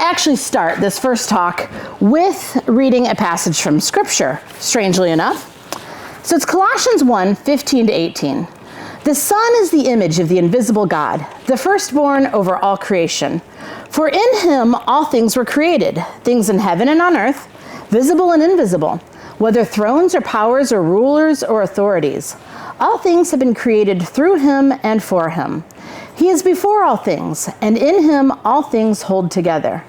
actually start this first talk with reading a passage from Scripture, strangely enough. So it's Colossians 1:15-18. The Son is the image of the invisible God, the firstborn over all creation. For in him all things were created, things in heaven and on earth, visible and invisible, whether thrones or powers or rulers or authorities. All things have been created through him and for him. He is before all things, and in him all things hold together.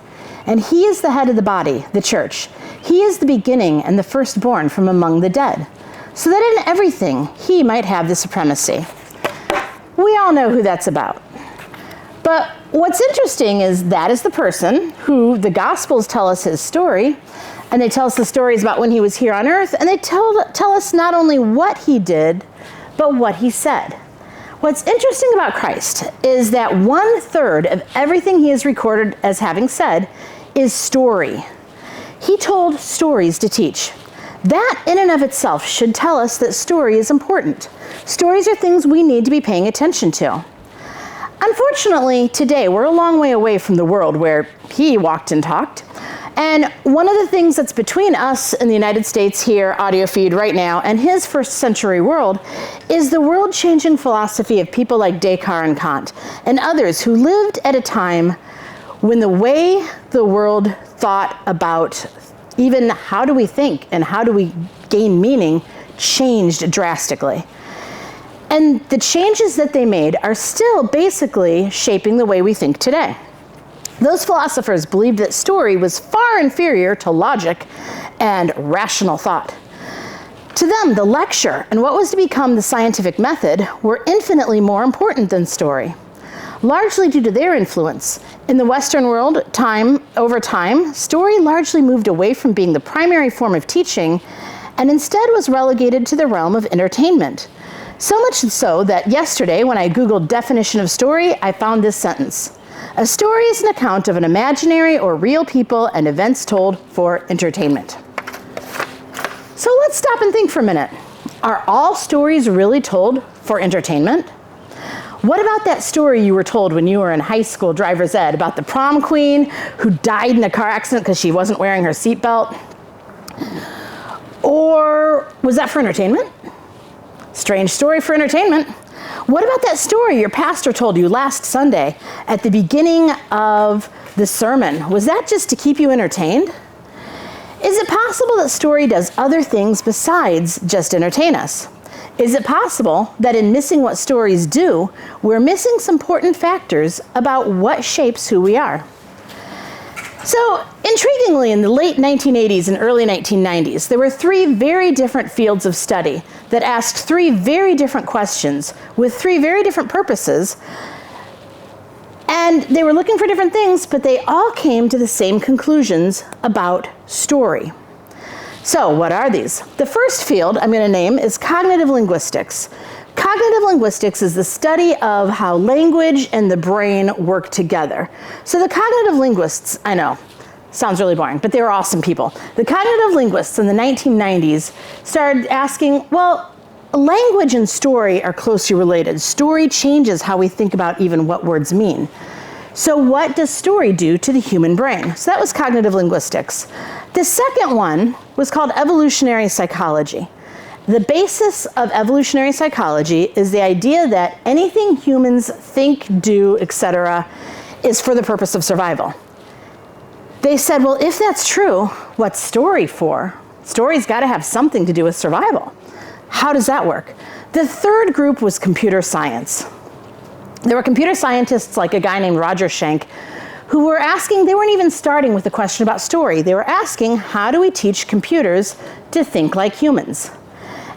And he is the head of the body, the church. He is the beginning and the firstborn from among the dead, so that in everything he might have the supremacy. We all know who that's about. But what's interesting is that is the person who the Gospels tell us his story, and they tell us the stories about when he was here on earth, and they tell us not only what he did, but what he said. What's interesting about Christ is that 1/3 of everything he is recorded as having said is story. He told stories to teach. That in and of itself should tell us that story is important. Stories are things we need to be paying attention to. Unfortunately, today we're a long way away from the world where he walked and talked. And one of the things that's between us in the United States here, AudioFeed right now, and his first century world is the world-changing philosophy of people like Descartes and Kant and others who lived at a time when the way the world thought about even how do we think and how do we gain meaning changed drastically. And the changes that they made are still basically shaping the way we think today. Those philosophers believed that story was far inferior to logic and rational thought. To them, the lecture and what was to become the scientific method were infinitely more important than story. Largely due to their influence, in the Western world, over time, story largely moved away from being the primary form of teaching and instead was relegated to the realm of entertainment. So much so that yesterday, when I Googled definition of story, I found this sentence. A story is an account of an imaginary or real people and events told for entertainment. So let's stop and think for a minute. Are all stories really told for entertainment? What about that story you were told when you were in high school driver's ed about the prom queen who died in a car accident because she wasn't wearing her seatbelt? Or was that for entertainment? Strange story for entertainment. What about that story your pastor told you last Sunday at the beginning of the sermon? Was that just to keep you entertained? Is it possible that story does other things besides just entertain us? Is it possible that in missing what stories do, we're missing some important factors about what shapes who we are? So, intriguingly, in the late 1980s and early 1990s, there were 3 very different fields of study that asked 3 very different questions with 3 very different purposes. And they were looking for different things, but they all came to the same conclusions about story. So, what are these? The first field I'm going to name is cognitive linguistics. Cognitive linguistics is the study of how language and the brain work together. So the cognitive linguists, I know, sounds really boring, but they were awesome people. The cognitive linguists in the 1990s started asking, well, language and story are closely related. Story changes how we think about even what words mean. So what does story do to the human brain? So that was cognitive linguistics. The second one was called evolutionary psychology. The basis of evolutionary psychology is the idea that anything humans think, do, etc., is for the purpose of survival. They said, well, if that's true, what's story for? Story's got to have something to do with survival. How does that work? The third group was computer science. There were computer scientists like a guy named Roger Schenck who were asking, they weren't even starting with a question about story. They were asking, how do we teach computers to think like humans?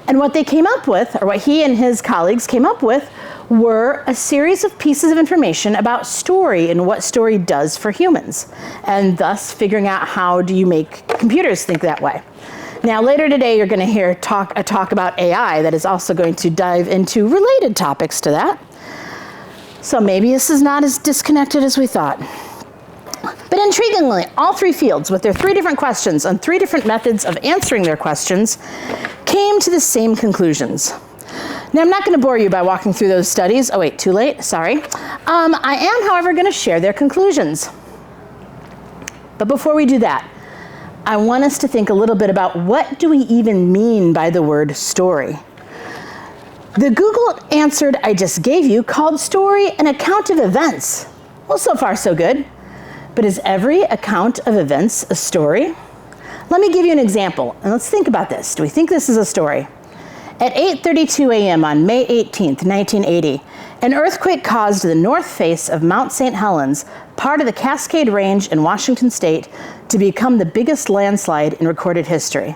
And what they came up with, or what he and his colleagues came up with, were a series of pieces of information about story and what story does for humans, and thus figuring out how do you make computers think that way. Now, later today, you're going to hear a talk about AI that is also going to dive into related topics to that. So maybe this is not as disconnected as we thought. But intriguingly, all 3 fields, with their 3 different questions and 3 different methods of answering their questions, came to the same conclusions. Now, I'm not going to bore you by walking through those studies. Oh, wait, too late? Sorry. I am, however, going to share their conclusions. But before we do that, I want us to think a little bit about what do we even mean by the word story. The Google answer I just gave you called story an account of events. Well, so far so good. But is every account of events a story? Let me give you an example, and let's think about this. Do we think this is a story? At 8:32 a.m. on May 18th, 1980, an earthquake caused the north face of Mount St. Helens, part of the Cascade Range in Washington state, to become the biggest landslide in recorded history.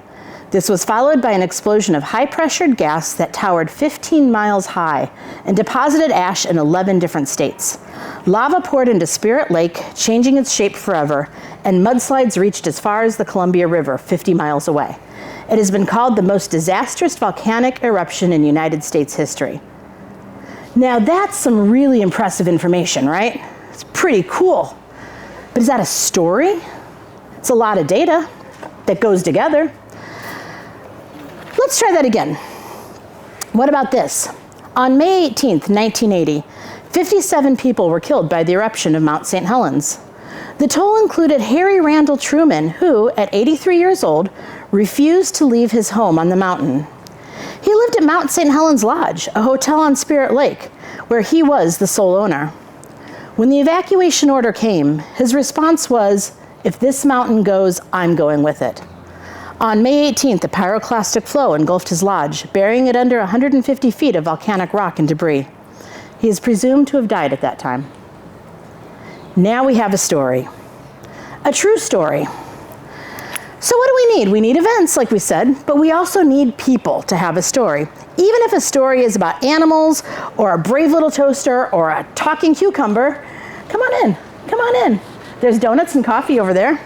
This was followed by an explosion of high-pressured gas that towered 15 miles high and deposited ash in 11 different states. Lava poured into Spirit Lake, changing its shape forever, and mudslides reached as far as the Columbia River, 50 miles away. It has been called the most disastrous volcanic eruption in United States history. Now that's some really impressive information, right? It's pretty cool. But is that a story? It's a lot of data that goes together. Let's try that again. What about this? On May 18th, 1980, 57 people were killed by the eruption of Mount St. Helens. The toll included Harry Randall Truman, who, at 83 years old, refused to leave his home on the mountain. He lived at Mount St. Helens Lodge, a hotel on Spirit Lake, where he was the sole owner. When the evacuation order came, his response was, "If this mountain goes, I'm going with it." On May 18th, a pyroclastic flow engulfed his lodge, burying it under 150 feet of volcanic rock and debris. He is presumed to have died at that time. Now we have a story. A true story. So what do we need? We need events, like we said, but we also need people to have a story. Even if a story is about animals, or a brave little toaster, or a talking cucumber, come on in, come on in. There's donuts and coffee over there.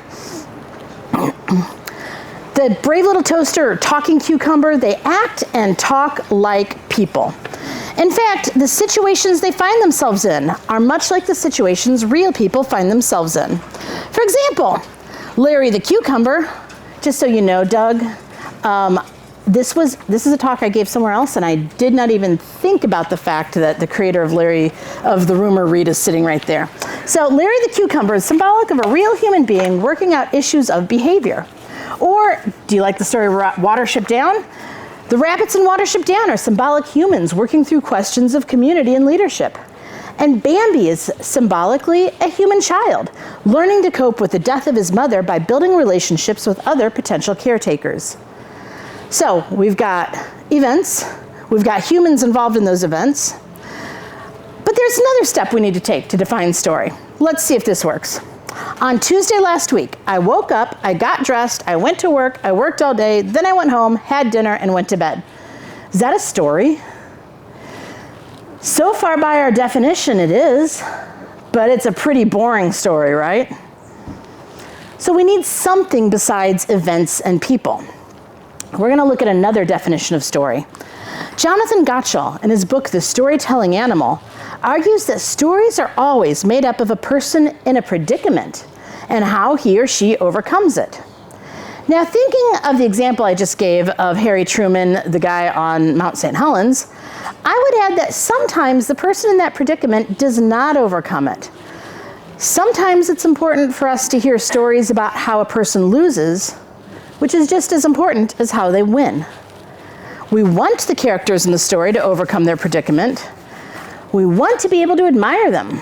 The brave little toaster or talking cucumber, they act and talk like people. In fact, the situations they find themselves in are much like the situations real people find themselves in. For example, Larry the cucumber, just so you know, Doug, this is a talk I gave somewhere else, and I did not even think about the fact that the creator of Larry of the Rumor Read is sitting right there. So Larry the cucumber is symbolic of a real human being working out issues of behavior. Or, do you like the story of Watership Down? The rabbits in Watership Down are symbolic humans working through questions of community and leadership. And Bambi is symbolically a human child, learning to cope with the death of his mother by building relationships with other potential caretakers. So, we've got events, we've got humans involved in those events, but there's another step we need to take to define story. Let's see if this works. On Tuesday last week, I woke up, I got dressed, I went to work, I worked all day, then I went home, had dinner, and went to bed. Is that a story? So far by our definition, it is, but it's a pretty boring story, right? So we need something besides events and people. We're going to look at another definition of story. Jonathan Gottschall, in his book, The Storytelling Animal, argues that stories are always made up of a person in a predicament and how he or she overcomes it. Now, thinking of the example I just gave of Harry Truman, the guy on Mount St. Helens, I would add that sometimes the person in that predicament does not overcome it. Sometimes it's important for us to hear stories about how a person loses, which is just as important as how they win. We want the characters in the story to overcome their predicament. We want to be able to admire them,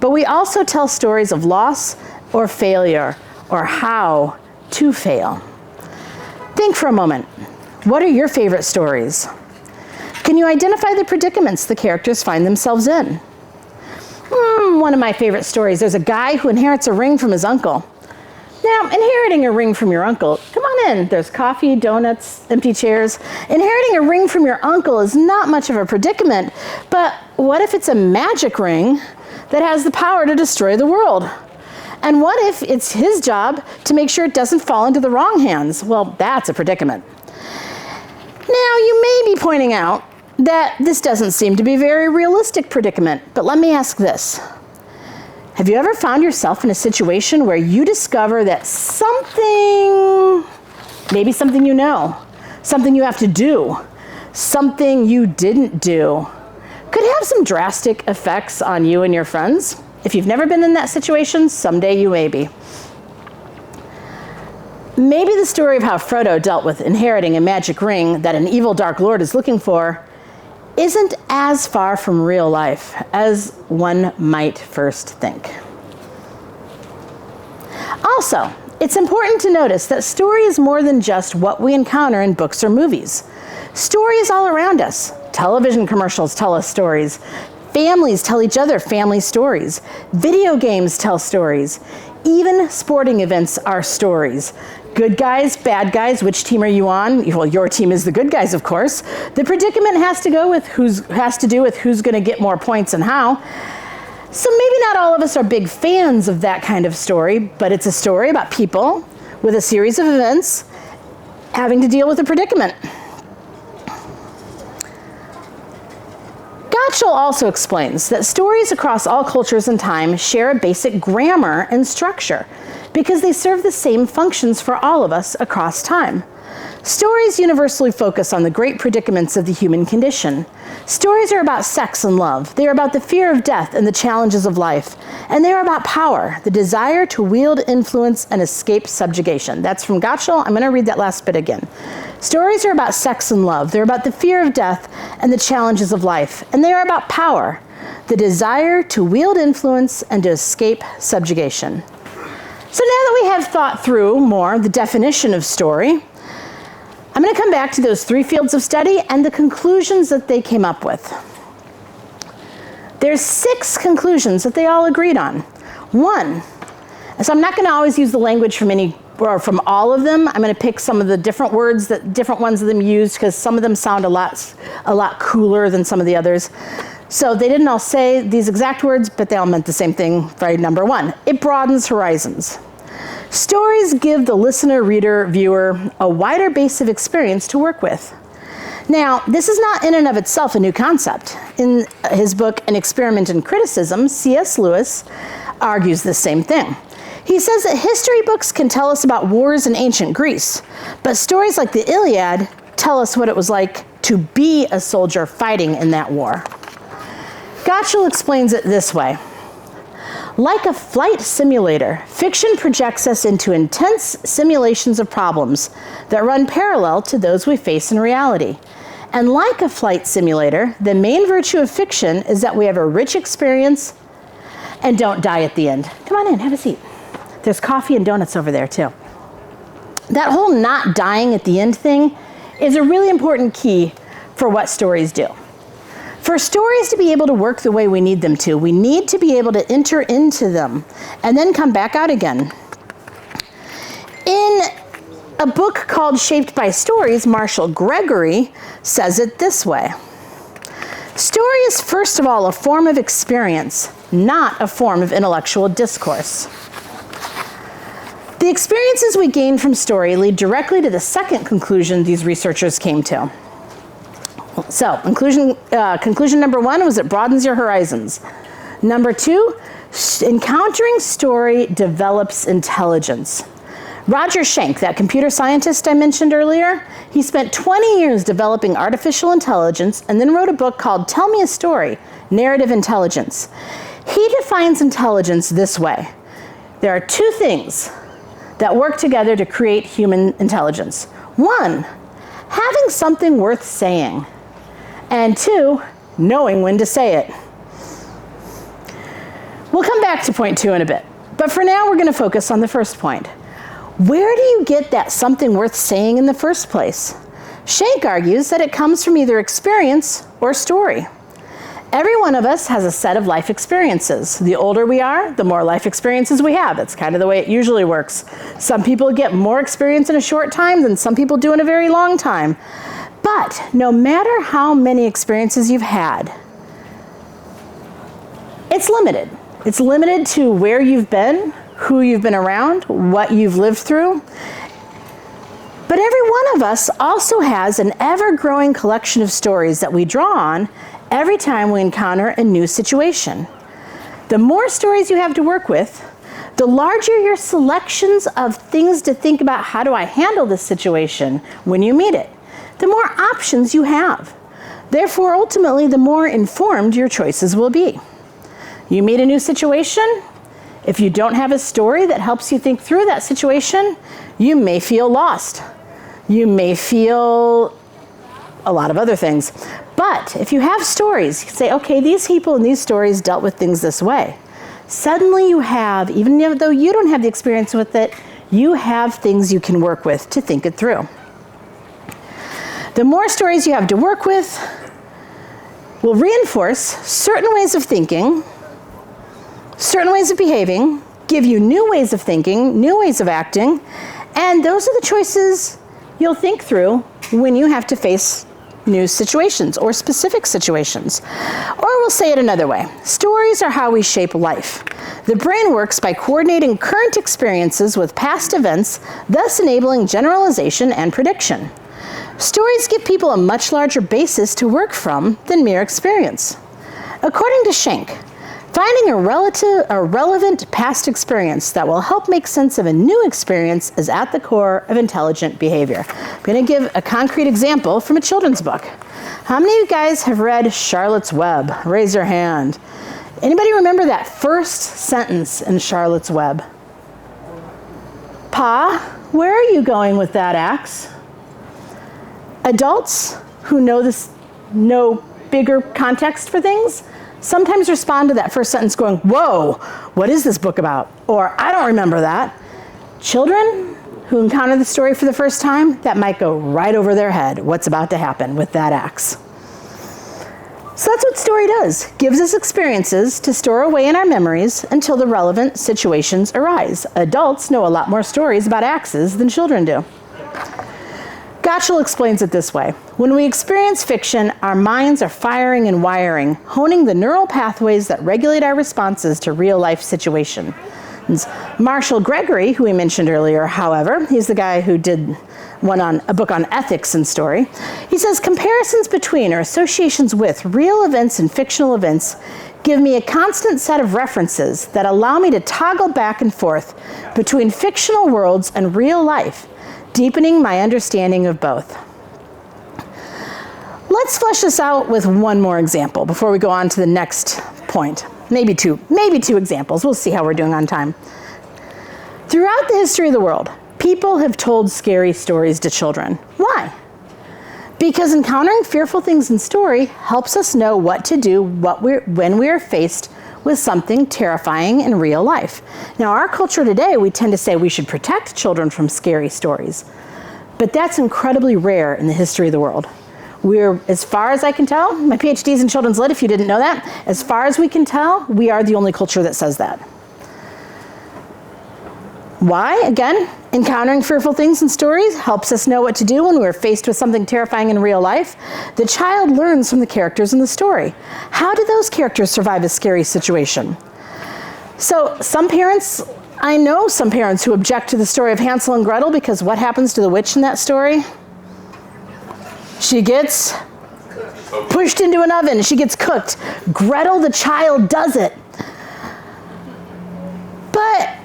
but we also tell stories of loss or failure or how to fail. Think for a moment. What are your favorite stories? Can you identify the predicaments the characters find themselves in? One of my favorite stories, there's a guy who inherits a ring from his uncle. Now, inheriting a ring from your uncle, come on in. There's coffee, donuts, empty chairs. Inheriting a ring from your uncle is not much of a predicament, but what if it's a magic ring that has the power to destroy the world? And what if it's his job to make sure it doesn't fall into the wrong hands? Well, that's a predicament. Now, you may be pointing out that this doesn't seem to be a very realistic predicament, but let me ask this. Have you ever found yourself in a situation where you discover that something, maybe something you know, something you have to do, something you didn't do, could have some drastic effects on you and your friends? If you've never been in that situation, someday you may be. maybe the story of how Frodo dealt with inheriting a magic ring that an evil Dark Lord is looking for isn't as far from real life as one might first think. Also, it's important to notice that story is more than just what we encounter in books or movies. Story is all around us. Television commercials tell us stories. Families tell each other family stories. Video games tell stories. Even sporting events are stories. Good guys, bad guys, which team are you on? Well, your team is the good guys, of course. The predicament has to do with who's going to get more points and how. So maybe not all of us are big fans of that kind of story, but it's a story about people with a series of events having to deal with a predicament. Gottschall also explains that stories across all cultures and time share a basic grammar and structure because they serve the same functions for all of us across time. Stories universally focus on the great predicaments of the human condition. Stories are about sex and love. They are about the fear of death and the challenges of life. And they are about power, the desire to wield influence and escape subjugation. That's from Gottschall. I'm going to read that last bit again. Stories are about sex and love. They're about the fear of death and the challenges of life. And they are about power, the desire to wield influence and to escape subjugation. So now that we have thought through more the definition of story, I'm going to come back to those three fields of study and the conclusions that they came up with. There's 6 conclusions that they all agreed on. 1, so I'm not going to always use the language from all of them. I'm going to pick some of the different words that different ones of them used because some of them sound a lot cooler than some of the others. So they didn't all say these exact words, but they all meant the same thing for number 1. It broadens horizons. Stories give the listener, reader, viewer a wider base of experience to work with. Now, this is not in and of itself a new concept. In his book, An Experiment in Criticism, C.S. Lewis argues the same thing. He says that history books can tell us about wars in ancient Greece, but stories like the Iliad tell us what it was like to be a soldier fighting in that war. Gottschall explains it this way. Like a flight simulator, fiction projects us into intense simulations of problems that run parallel to those we face in reality. And like a flight simulator, the main virtue of fiction is that we have a rich experience and don't die at the end. Come on in, have a seat. There's coffee and donuts over there too. That whole not dying at the end thing is a really important key for what stories do. For stories to be able to work the way we need them to, we need to be able to enter into them and then come back out again. In a book called Shaped by Stories, Marshall Gregory says it this way. Story is first of all a form of experience, not a form of intellectual discourse. The experiences we gain from story lead directly to the second conclusion these researchers came to. So, conclusion number 1 was it broadens your horizons. Number 2, encountering story develops intelligence. Roger Schenck, that computer scientist I mentioned earlier, he spent 20 years developing artificial intelligence and then wrote a book called Tell Me a Story, Narrative Intelligence. He defines intelligence this way. There are 2 things that work together to create human intelligence. 1, having something worth saying. And 2, knowing when to say it. We'll come back to point 2 in a bit. But for now, we're going to focus on the first point. Where do you get that something worth saying in the first place? Schenck argues that it comes from either experience or story. Every one of us has a set of life experiences. The older we are, the more life experiences we have. That's kind of the way it usually works. Some people get more experience in a short time than some people do in a very long time. But no matter how many experiences you've had, it's limited. It's limited to where you've been, who you've been around, what you've lived through. But every one of us also has an ever-growing collection of stories that we draw on every time we encounter a new situation. The more stories you have to work with, the larger your selections of things to think about how do I handle this situation when you meet it, the more options you have. Therefore, ultimately, the more informed your choices will be. You meet a new situation, If you don't have a story that helps you think through that situation, you may feel lost. You may feel a lot of other things. But if you have stories, you say, okay, these people in these stories dealt with things this way. Suddenly you have, even though you don't have the experience with it, you have things you can work with to think it through. The more stories you have to work with will reinforce certain ways of thinking, certain ways of behaving, give you new ways of thinking, new ways of acting, and those are the choices you'll think through when you have to face new situations or specific situations. Or we'll say it another way. Stories are how we shape life. The brain works by coordinating current experiences with past events, thus enabling generalization and prediction. Stories give people a much larger basis to work from than mere experience. According to Schenck, finding a relevant past experience that will help make sense of a new experience is at the core of intelligent behavior. I'm going to give a concrete example from a children's book. How many of you guys have read Charlotte's Web? Raise your hand. Anybody remember that first sentence in Charlotte's Web? Pa, where are you going with that axe? Adults who know bigger context for things sometimes respond to that first sentence going, whoa, what is this book about? Or I don't remember that. Children who encounter the story for the first time, that might go right over their head, what's about to happen with that axe. So that's what story does. Gives us experiences to store away in our memories until the relevant situations arise. Adults know a lot more stories about axes than children do. Gottschall explains it this way. When we experience fiction, our minds are firing and wiring, honing the neural pathways that regulate our responses to real-life situations. Marshall Gregory, who we mentioned earlier, however, he's the guy who did a book on ethics and story. He says, comparisons between or associations with real events and fictional events give me a constant set of references that allow me to toggle back and forth between fictional worlds and real life, deepening my understanding of both. Let's flesh this out with one more example before we go on to the next point. Maybe two examples. We'll see how we're doing on time. Throughout the history of the world, people have told scary stories to children. Why? Because encountering fearful things in story helps us know what to do when we are faced with something terrifying in real life. Now, our culture today, we tend to say we should protect children from scary stories, but that's incredibly rare in the history of the world. We're, as far as I can tell, my PhD's in children's lit, if you didn't know that, as far as we can tell, we are the only culture that says that. Why? Again, encountering fearful things in stories helps us know what to do when we're faced with something terrifying in real life. The child learns from the characters in the story. How do those characters survive a scary situation? So I know some parents who object to the story of Hansel and Gretel because what happens to the witch in that story? She gets pushed into an oven. She gets cooked. Gretel, the child, does it. But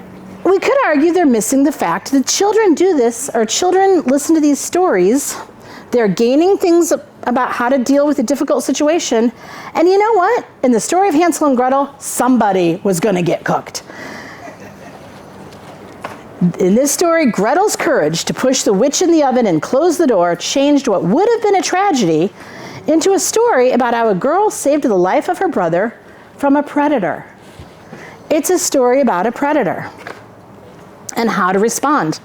we could argue they're missing the fact that children do this, or children listen to these stories. They're gaining things about how to deal with a difficult situation. And you know what? In the story of Hansel and Gretel, somebody was going to get cooked. In this story, Gretel's courage to push the witch in the oven and close the door changed what would have been a tragedy into a story about how a girl saved the life of her brother from a predator. It's a story about a predator and how to respond.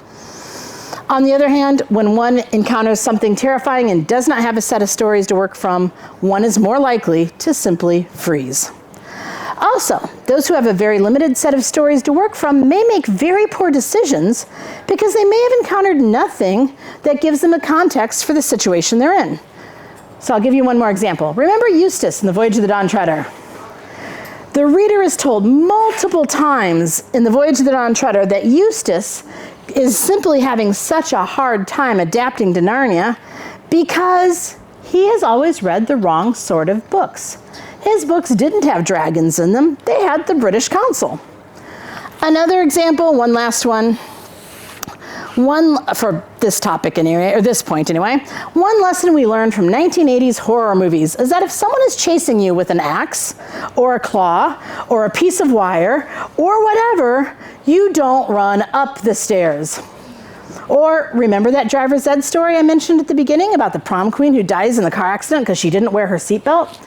On the other hand, when one encounters something terrifying and does not have a set of stories to work from, one is more likely to simply freeze. Also, those who have a very limited set of stories to work from may make very poor decisions because they may have encountered nothing that gives them a context for the situation they're in. So I'll give you one more example. Remember Eustace in The Voyage of the Dawn Treader? The reader is told multiple times in The Voyage of the Dawn Treader that Eustace is simply having such a hard time adapting to Narnia because he has always read the wrong sort of books. His books didn't have dragons in them. They had the British Council. Another example, one last one. For this topic anyway, or this point anyway, one lesson we learned from 1980s horror movies is that if someone is chasing you with an axe, or a claw, or a piece of wire, or whatever, you don't run up the stairs. Or remember that driver's ed story I mentioned at the beginning about the prom queen who dies in the car accident because she didn't wear her seatbelt?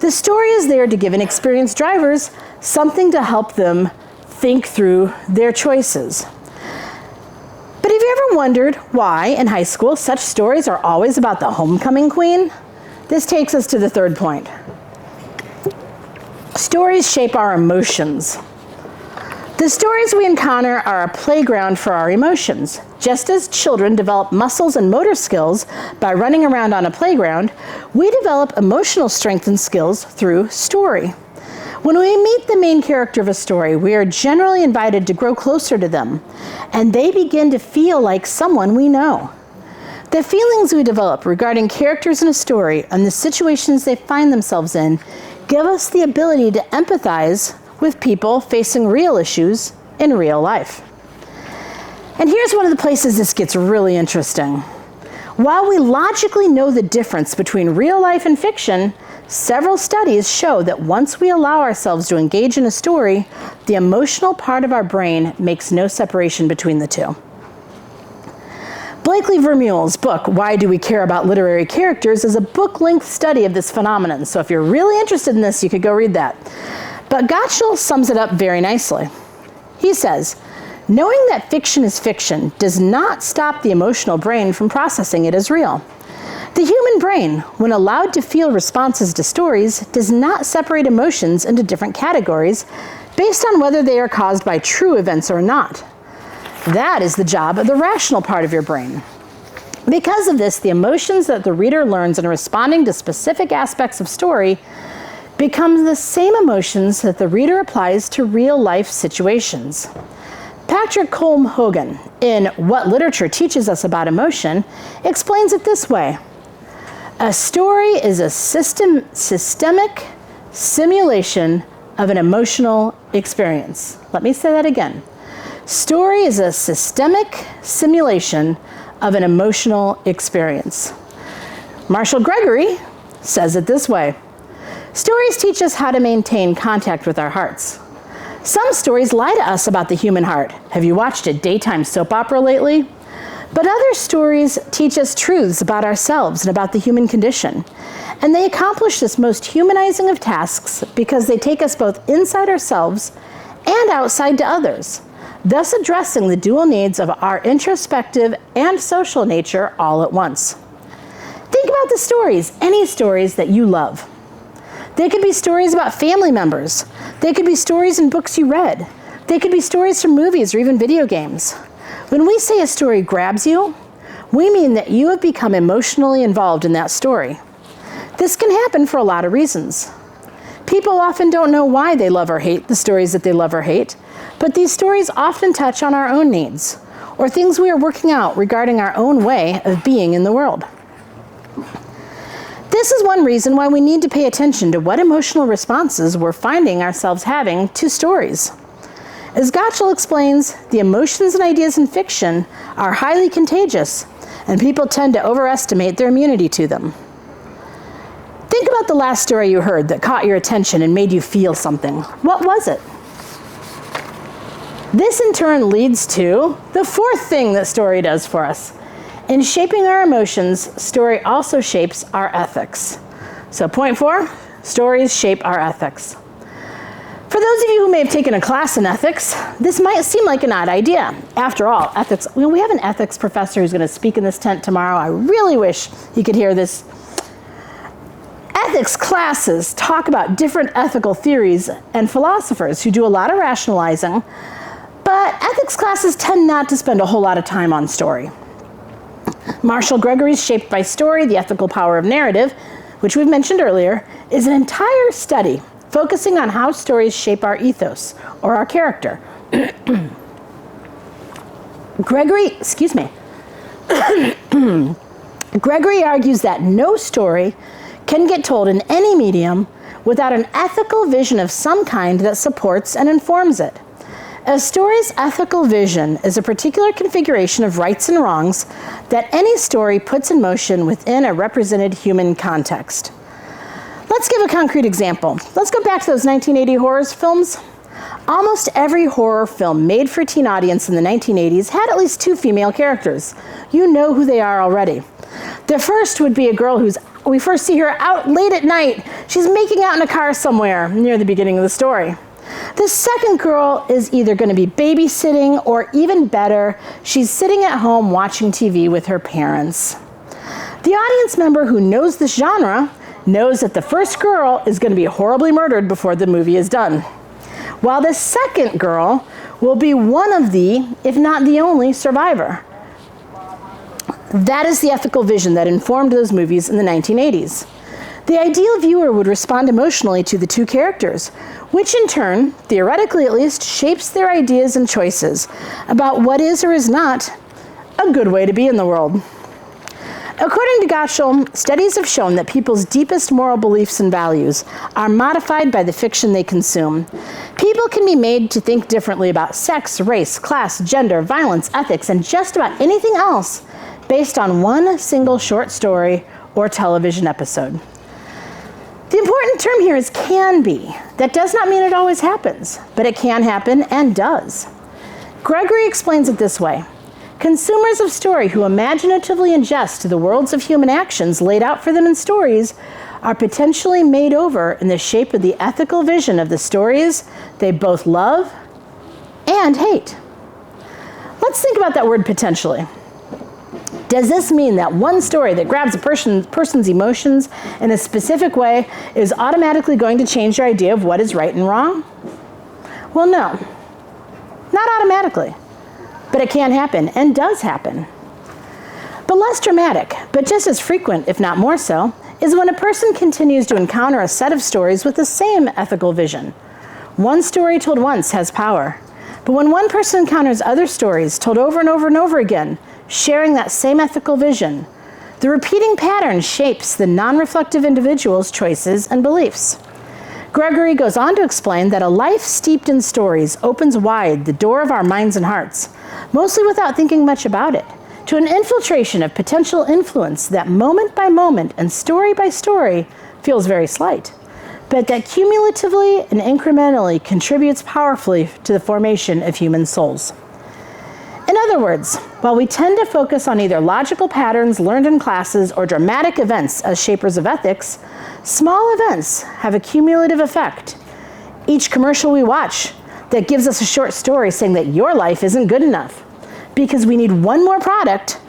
The story is there to give inexperienced drivers something to help them think through their choices. But have you ever wondered why in high school such stories are always about the homecoming queen? This takes us to the third point. Stories shape our emotions. The stories we encounter are a playground for our emotions. Just as children develop muscles and motor skills by running around on a playground, we develop emotional strength and skills through story. When we meet the main character of a story, we are generally invited to grow closer to them, and they begin to feel like someone we know. The feelings we develop regarding characters in a story and the situations they find themselves in give us the ability to empathize with people facing real issues in real life. And here's one of the places this gets really interesting. While we logically know the difference between real life and fiction, several studies show that once we allow ourselves to engage in a story, the emotional part of our brain makes no separation between the two. Blakely Vermeule's book, Why Do We Care About Literary Characters, is a book-length study of this phenomenon. So if you're really interested in this, you could go read that. But Gottschall sums it up very nicely. He says, knowing that fiction is fiction does not stop the emotional brain from processing it as real. The human brain, when allowed to feel responses to stories, does not separate emotions into different categories based on whether they are caused by true events or not. That is the job of the rational part of your brain. Because of this, the emotions that the reader learns in responding to specific aspects of story become the same emotions that the reader applies to real-life situations. Patrick Colm-Hogan, in What Literature Teaches Us About Emotion, explains it this way. A story is a systemic simulation of an emotional experience. Let me say that again. Story is a systemic simulation of an emotional experience. Marshall Gregory says it this way. Stories teach us how to maintain contact with our hearts. Some stories lie to us about the human heart. Have you watched a daytime soap opera lately? But other stories teach us truths about ourselves and about the human condition. And they accomplish this most humanizing of tasks because they take us both inside ourselves and outside to others, thus addressing the dual needs of our introspective and social nature all at once. Think about the stories, any stories that you love. They could be stories about family members. They could be stories in books you read. They could be stories from movies or even video games. When we say a story grabs you, we mean that you have become emotionally involved in that story. This can happen for a lot of reasons. People often don't know why they love or hate the stories that they love or hate, but these stories often touch on our own needs or things we are working out regarding our own way of being in the world. This is one reason why we need to pay attention to what emotional responses we're finding ourselves having to stories. As Gottschall explains, the emotions and ideas in fiction are highly contagious, and people tend to overestimate their immunity to them. Think about the last story you heard that caught your attention and made you feel something. What was it? This in turn leads to the fourth thing that story does for us. In shaping our emotions, story also shapes our ethics. So point 4, stories shape our ethics. For those of you who may have taken a class in ethics, this might seem like an odd idea. After all, ethics, we have an ethics professor who's going to speak in this tent tomorrow. I really wish you could hear this. Ethics classes talk about different ethical theories and philosophers who do a lot of rationalizing, but ethics classes tend not to spend a whole lot of time on story. Marshall Gregory's Shaped by Story, The Ethical Power of Narrative, which we've mentioned earlier, is an entire study focusing on how stories shape our ethos or our character. Gregory argues that no story can get told in any medium without an ethical vision of some kind that supports and informs it. A story's ethical vision is a particular configuration of rights and wrongs that any story puts in motion within a represented human context. Let's give a concrete example. Let's go back to those 1980 horror films. Almost every horror film made for a teen audience in the 1980s had at least 2 female characters. You know who they are already. The first would be a girl we first see her out late at night. She's making out in a car somewhere near the beginning of the story. The second girl is either going to be babysitting, or even better, she's sitting at home watching TV with her parents. The audience member who knows this genre knows that the first girl is going to be horribly murdered before the movie is done, while the second girl will be one of the, if not the only, survivor. That is the ethical vision that informed those movies in the 1980s. The ideal viewer would respond emotionally to the 2 characters, which in turn, theoretically at least, shapes their ideas and choices about what is or is not a good way to be in the world. According to Gottschall, studies have shown that people's deepest moral beliefs and values are modified by the fiction they consume. People can be made to think differently about sex, race, class, gender, violence, ethics, and just about anything else based on one single short story or television episode. The important term here is can be. That does not mean it always happens, but it can happen and does. Gregory explains it this way. Consumers of story who imaginatively ingest the worlds of human actions laid out for them in stories are potentially made over in the shape of the ethical vision of the stories they both love and hate. Let's think about that word potentially. Does this mean that one story that grabs a person's emotions in a specific way is automatically going to change your idea of what is right and wrong? Well, no, not automatically, but it can happen and does happen. But less dramatic, but just as frequent, if not more so, is when a person continues to encounter a set of stories with the same ethical vision. One story told once has power, but when one person encounters other stories told over and over and over again, sharing that same ethical vision, the repeating pattern shapes the non-reflective individual's choices and beliefs. Gregory goes on to explain that a life steeped in stories opens wide the door of our minds and hearts, mostly without thinking much about it, to an infiltration of potential influence that moment by moment and story by story feels very slight, but that cumulatively and incrementally contributes powerfully to the formation of human souls. In other words, while we tend to focus on either logical patterns learned in classes or dramatic events as shapers of ethics, small events have a cumulative effect. Each commercial we watch that gives us a short story saying that your life isn't good enough because we need one more product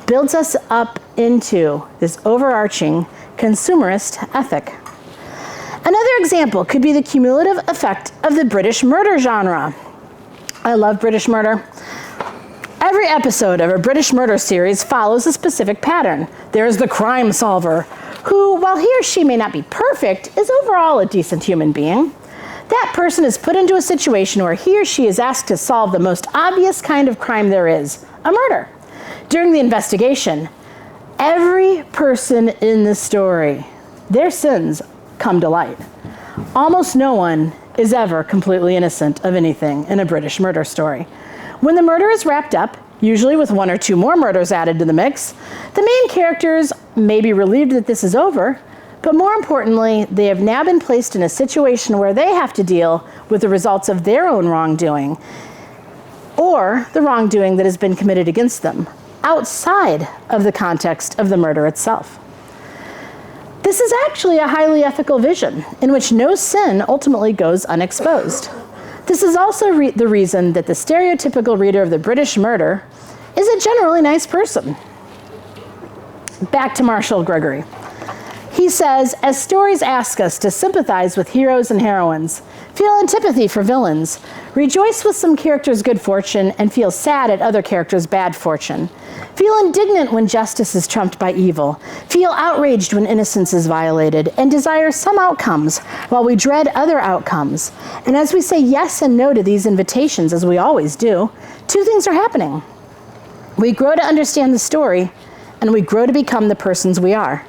builds us up into this overarching consumerist ethic. Another example could be the cumulative effect of the British murder genre. I love British murder. Every episode of a British murder series follows a specific pattern. There's the crime solver, who, while he or she may not be perfect, is overall a decent human being. That person is put into a situation where he or she is asked to solve the most obvious kind of crime there is, a murder. During the investigation, every person in the story, their sins come to light. Almost no one is ever completely innocent of anything in a British murder story. When the murder is wrapped up, usually with 1 or 2 more murders added to the mix, the main characters may be relieved that this is over, but more importantly, they have now been placed in a situation where they have to deal with the results of their own wrongdoing, or the wrongdoing that has been committed against them, outside of the context of the murder itself. This is actually a highly ethical vision, in which no sin ultimately goes unexposed. This is also the reason that the stereotypical reader of the British murder is a generally nice person. Back to Marshall Gregory. He says, as stories ask us to sympathize with heroes and heroines, feel antipathy for villains, rejoice with some characters' good fortune, and feel sad at other characters' bad fortune, feel indignant when justice is trumped by evil, feel outraged when innocence is violated, and desire some outcomes while we dread other outcomes. And as we say yes and no to these invitations, as we always do, 2 things are happening. We grow to understand the story, and we grow to become the persons we are.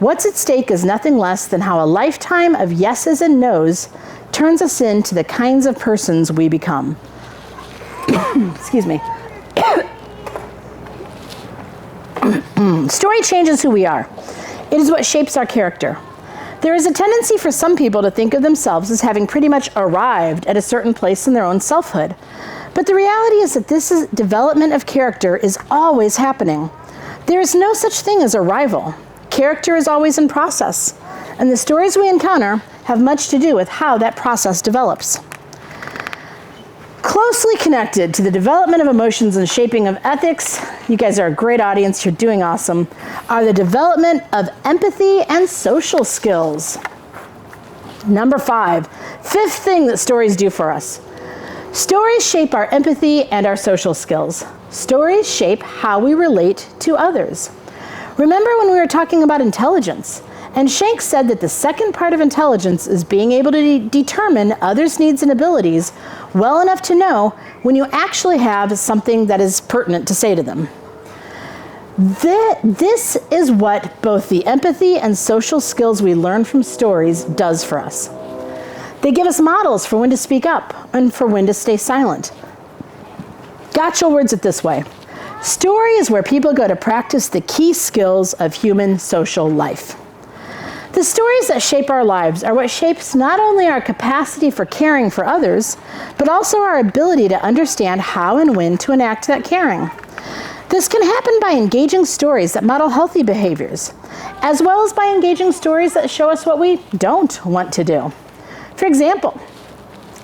What's at stake is nothing less than how a lifetime of yeses and nos turns us into the kinds of persons we become. Excuse me. Story changes who we are. It is what shapes our character. There is a tendency for some people to think of themselves as having pretty much arrived at a certain place in their own selfhood. But the reality is that development of character is always happening. There is no such thing as arrival. Character is always in process, and the stories we encounter have much to do with how that process develops. Closely connected to the development of emotions and shaping of ethics, you guys are a great audience, you're doing awesome, are the development of empathy and social skills. Number 5, fifth thing that stories do for us. Stories shape our empathy and our social skills. Stories shape how we relate to others. Remember when we were talking about intelligence? And Shank said that the second part of intelligence is being able to determine others' needs and abilities well enough to know when you actually have something that is pertinent to say to them. This is what both the empathy and social skills we learn from stories does for us. They give us models for when to speak up and for when to stay silent. Gotchel words it this way. Story is where people go to practice the key skills of human social life. The stories that shape our lives are what shapes not only our capacity for caring for others, but also our ability to understand how and when to enact that caring. This can happen by engaging stories that model healthy behaviors, as well as by engaging stories that show us what we don't want to do. For example,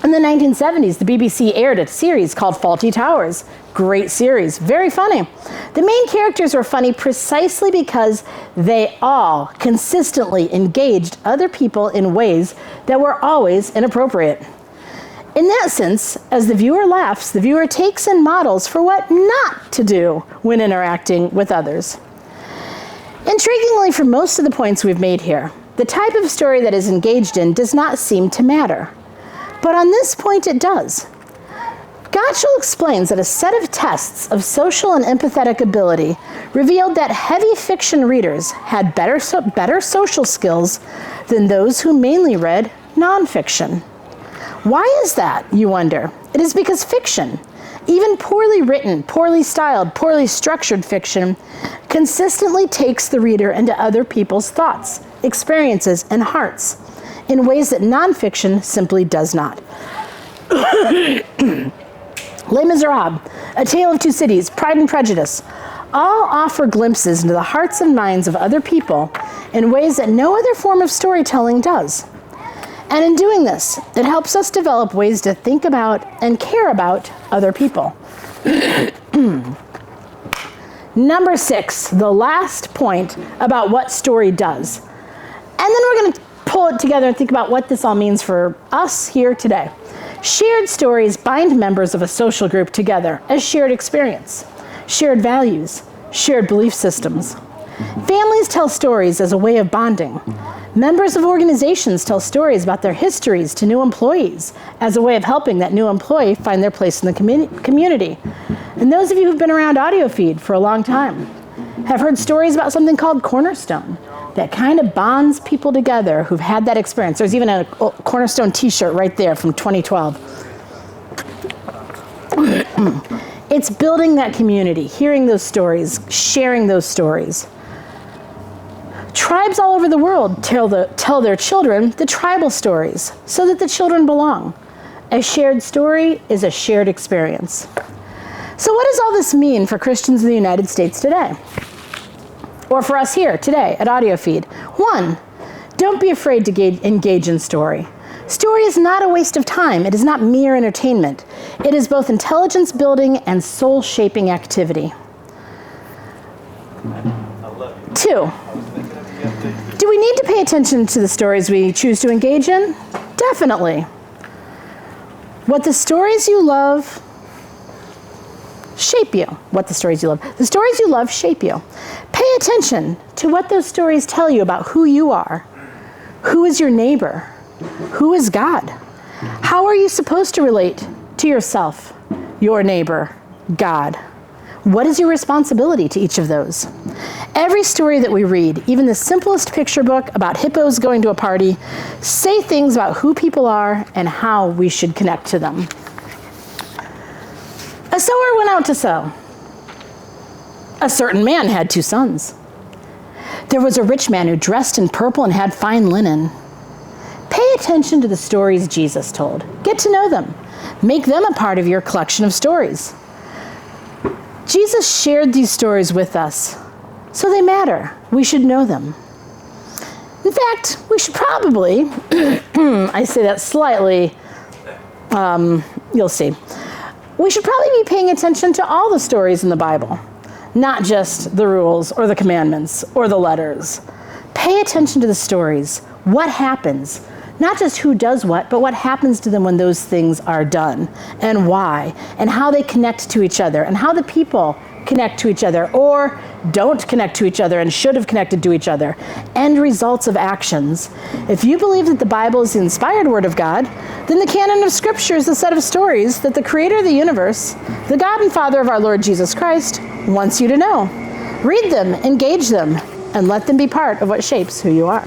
in the 1970s, the BBC aired a series called Fawlty Towers. Great series, very funny. The main characters were funny precisely because they all consistently engaged other people in ways that were always inappropriate. In that sense, as the viewer laughs, the viewer takes in models for what not to do when interacting with others. Intriguingly, for most of the points we've made here, the type of story that is engaged in does not seem to matter. But on this point, it does. Gotchel explains that a set of tests of social and empathetic ability revealed that heavy fiction readers had better social skills than those who mainly read nonfiction. Why is that, you wonder? It is because fiction, even poorly written, poorly styled, poorly structured fiction, consistently takes the reader into other people's thoughts, experiences, and hearts in ways that nonfiction simply does not. Les Miserables, A Tale of Two Cities, Pride and Prejudice, all offer glimpses into the hearts and minds of other people in ways that no other form of storytelling does. And in doing this, it helps us develop ways to think about and care about other people. Number 6, the last point about what story does. And then we're going to pull it together and think about what this all means for us here today. Shared stories bind members of a social group together as shared experience, shared values, shared belief systems. Families tell stories as a way of bonding. Members of organizations tell stories about their histories to new employees as a way of helping that new employee find their place in the community. And those of you who've been around AudioFeed for a long time have heard stories about something called Cornerstone that kind of bonds people together who've had that experience. There's even a Cornerstone t-shirt right there from 2012. It's building that community, hearing those stories, sharing those stories. Tribes all over the world tell their children the tribal stories so that the children belong. A shared story is a shared experience. So what does all this mean for Christians in the United States today? Or for us here today at AudioFeed? 1, don't be afraid to engage in story. Story is not a waste of time. It is not mere entertainment. It is both intelligence building and soul shaping activity. 2, do we need to pay attention to the stories we choose to engage in? Definitely. What the stories you love shape you. What the stories you love. The stories you love shape you. Pay attention to what those stories tell you about who you are. Who is your neighbor? Who is God? How are you supposed to relate to yourself, your neighbor, God? What is your responsibility to each of those? Every story that we read, even the simplest picture book about hippos going to a party, say things about who people are and how we should connect to them. A sower went out to sow. A certain man had 2 sons. There was a rich man who dressed in purple and had fine linen. Pay attention to the stories Jesus told. Get to know them. Make them a part of your collection of stories. Jesus shared these stories with us, so they matter. We should know them. In fact, we should probably, I say that slightly, you'll see. We should probably be paying attention to all the stories in the Bible, not just the rules or the commandments or the letters. Pay attention to the stories. What happens? Not just who does what, but what happens to them when those things are done, and why, and how they connect to each other, and how the people connect to each other, or don't connect to each other and should have connected to each other. End results of actions. If you believe that the Bible is the inspired word of God, then the canon of Scripture is a set of stories that the creator of the universe, the God and Father of our Lord Jesus Christ, wants you to know. Read them, engage them, and let them be part of what shapes who you are.